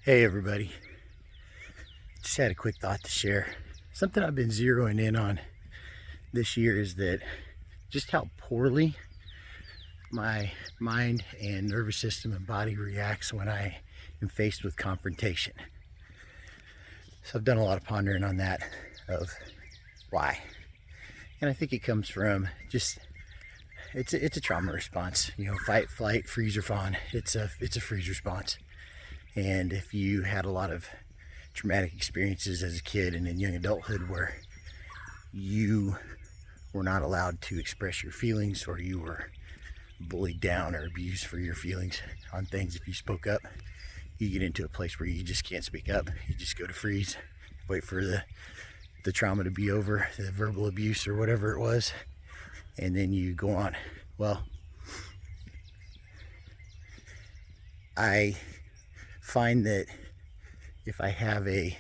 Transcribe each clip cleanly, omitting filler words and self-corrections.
Hey everybody, just had a quick thought to share. Something I've been zeroing in on this year is that just how poorly my mind and nervous system and body reacts when I am faced with confrontation. So I've done a lot of pondering on that, of why. And I think it comes from just, it's a trauma response. You know, fight, flight, freeze, or fawn. It's a freeze response. And if you had a lot of traumatic experiences as a kid and in young adulthood where you were not allowed to express your feelings, or you were bullied down or abused for your feelings on things, if you spoke up, you get into a place where you just can't speak up. You just go to freeze, wait for the trauma to be over, the verbal abuse or whatever it was, and then you go on. Well, I find that if I have a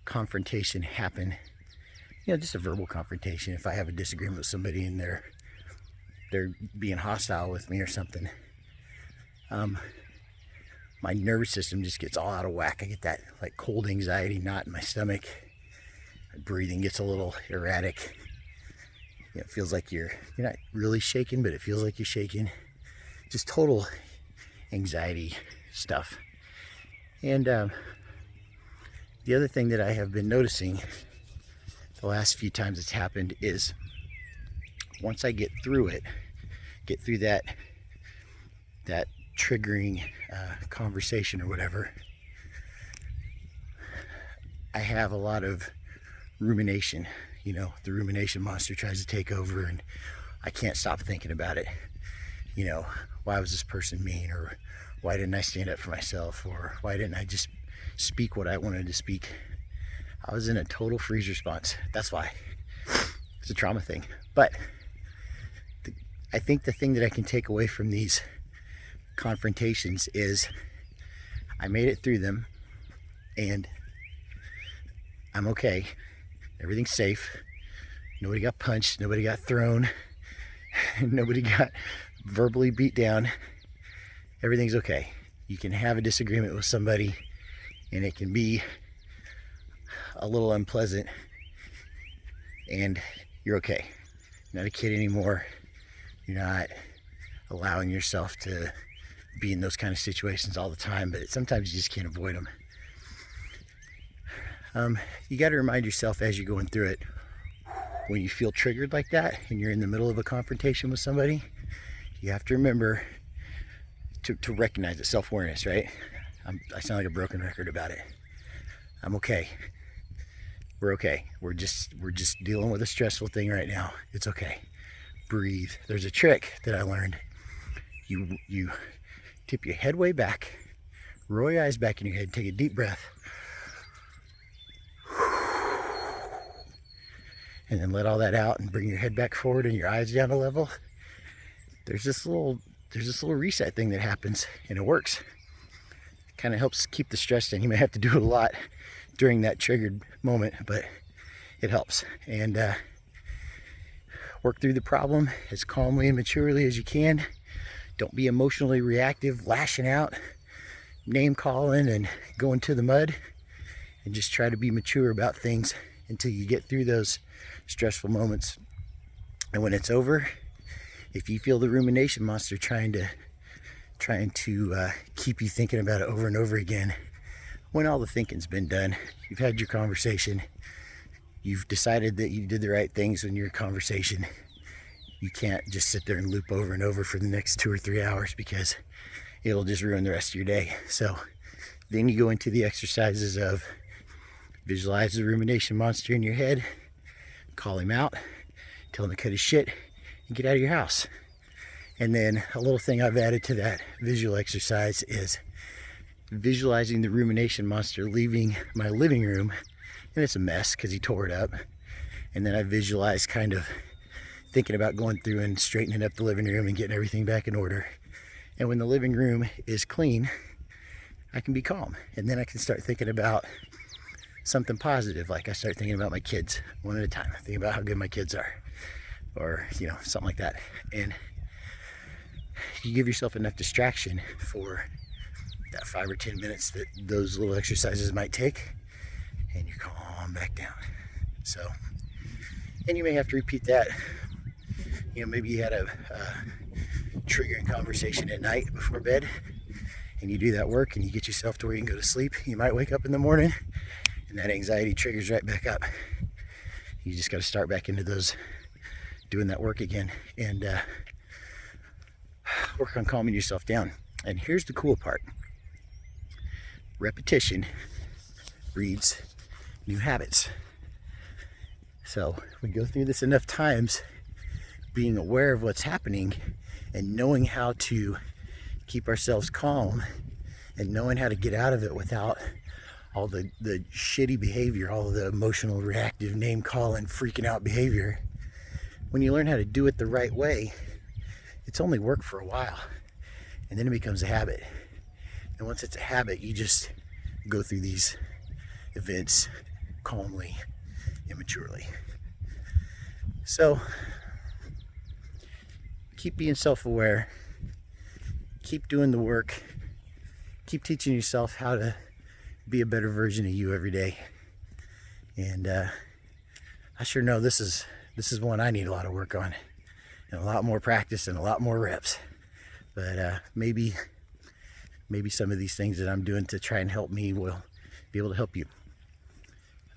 confrontation happen, just a verbal confrontation, if I have a disagreement with somebody and they're being hostile with me or something, my nervous system just gets all out of whack. I get that like cold anxiety knot in my stomach. My breathing gets a little erratic. It feels like you're not really shaking, but it feels like you're shaking. Just total anxiety stuff. And the other thing that I have been noticing the last few times it's happened is, once I get through that triggering conversation or whatever, I have a lot of rumination. The rumination monster tries to take over, and I can't stop thinking about it. Why was this person mean? Or why didn't I stand up for myself? Or why didn't I just speak what I wanted to speak? I was in a total freeze response. That's why. It's a trauma thing. But I think the thing that I can take away from these confrontations is I made it through them, and I'm okay. Everything's safe. Nobody got punched. Nobody got thrown. Nobody got verbally beat down. Everything's okay. You can have a disagreement with somebody and it can be a little unpleasant, and you're okay. You're not a kid anymore. You're not allowing yourself to be in those kind of situations all the time, but sometimes you just can't avoid them. You got to remind yourself as you're going through it, when you feel triggered like that and you're in the middle of a confrontation with somebody, you have to remember to recognize it. Self-awareness, right? I sound like a broken record about it. I'm okay. We're okay. We're just dealing with a stressful thing right now. It's okay. Breathe. There's a trick that I learned. You tip your head way back, roll your eyes back in your head, take a deep breath, and then let all that out and bring your head back forward and your eyes down a level. There's this little reset thing that happens, and it works. It kind of helps keep the stress down. You may have to do it a lot during that triggered moment, but it helps. And work through the problem as calmly and maturely as you can. Don't be emotionally reactive, lashing out, name calling, and going to the mud. And just try to be mature about things until you get through those stressful moments. And when it's over, if you feel the rumination monster trying to keep you thinking about it over and over again, when all the thinking's been done, you've had your conversation, you've decided that you did the right things in your conversation, you can't just sit there and loop over and over for the next 2 or 3 hours, because it'll just ruin the rest of your day. So then you go into the exercises of visualize the rumination monster in your head, call him out, tell him to cut his shit, and get out of your house. And then a little thing I've added to that visual exercise is visualizing the rumination monster leaving my living room, and it's a mess because he tore it up. And then I visualize kind of thinking about going through and straightening up the living room and getting everything back in order. And when the living room is clean, I can be calm, and then I can start thinking about something positive. Like I start thinking about my kids one at a time, thinking about how good my kids are, or something like that. And you give yourself enough distraction for that 5 or 10 minutes that those little exercises might take, and you calm back down. So, and you may have to repeat that. You know, maybe you had a triggering conversation at night before bed, and you do that work and you get yourself to where you can go to sleep. You might wake up in the morning and that anxiety triggers right back up. You just got to start back into those, doing that work again, and work on calming yourself down. And here's the cool part. Repetition breeds new habits. So we go through this enough times, being aware of what's happening and knowing how to keep ourselves calm and knowing how to get out of it without all the shitty behavior, all of the emotional, reactive, name calling, freaking out behavior. When you learn how to do it the right way, it's only work for a while, and then it becomes a habit. And once it's a habit, you just go through these events calmly, immaturely. So keep being self-aware, keep doing the work, keep teaching yourself how to be a better version of you every day. And I sure know this is one I need a lot of work on, and a lot more practice and a lot more reps. But maybe some of these things that I'm doing to try and help me will be able to help you.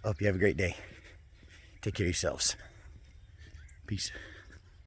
I hope you have a great day. Take care of yourselves. Peace.